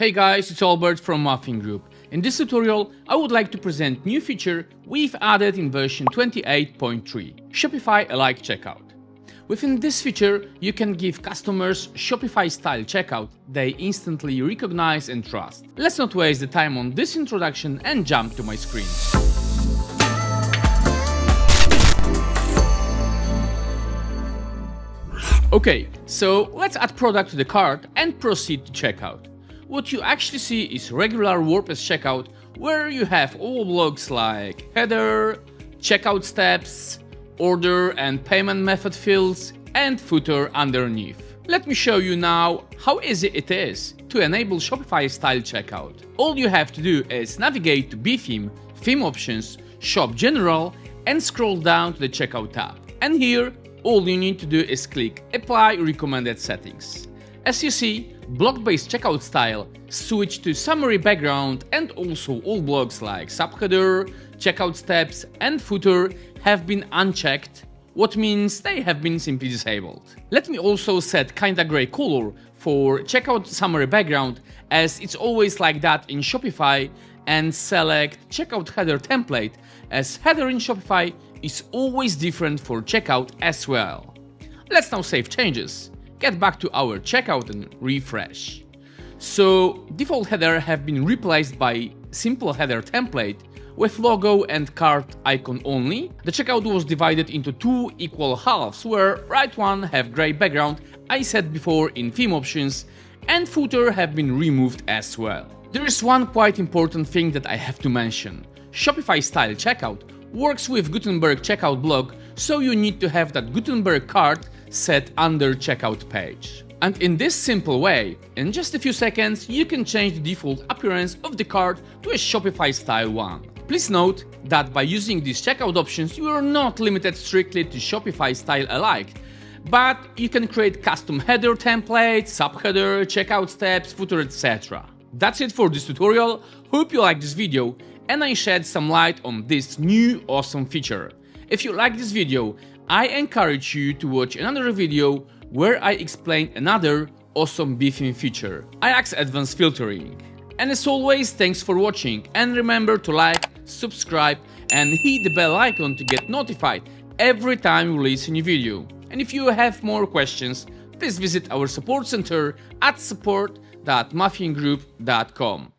Hey guys, it's Albert from Muffin Group. In this tutorial, I would like to present new feature we've added in version 28.3, Shopify-like Checkout. Within this feature, you can give customers Shopify-style checkout they instantly recognize and trust. Let's not waste the time on this introduction and jump to my screen. Okay, so let's add product to the cart and proceed to checkout. What you actually see is regular WordPress checkout where you have all blocks like header, checkout steps, order and payment method fields, and footer underneath. Let me show you now how easy it is to enable Shopify-style checkout. All you have to do is navigate to Betheme, Theme Options, Shop General, and scroll down to the Checkout tab. And here, all you need to do is click Apply Recommended Settings. As you see, block-based checkout style switch to summary background, and also all blocks like subheader, checkout steps, and footer have been unchecked, what means they have been simply disabled. Let me also set kinda gray color for checkout summary background, as it's always like that in Shopify, and select checkout header template, as header in Shopify is always different for checkout as well. Let's now save changes, get back to our checkout and refresh. So default header have been replaced by simple header template with logo and cart icon only. The checkout was divided into two equal halves, where right one have gray background I said before in theme options, and footer have been removed as well. There is one quite important thing that I have to mention. Shopify-style checkout works with Gutenberg Checkout block, so you need to have that Gutenberg cart set under checkout page. And in this simple way, in just a few seconds, you can change the default appearance of the cart to a Shopify style one. Please note that by using these checkout options, you are not limited strictly to Shopify style alike, but you can create custom header templates, subheader, checkout steps, footer, etc. That's it for this tutorial. Hope you liked this video and I shed some light on this new awesome feature. If you like this video, I encourage you to watch another video where I explain another awesome Betheme feature, Ajax Advanced Filtering. And as always, thanks for watching, and remember to like, subscribe and hit the bell icon to get notified every time we release a new video. And if you have more questions, please visit our support center at support.muffingroup.com.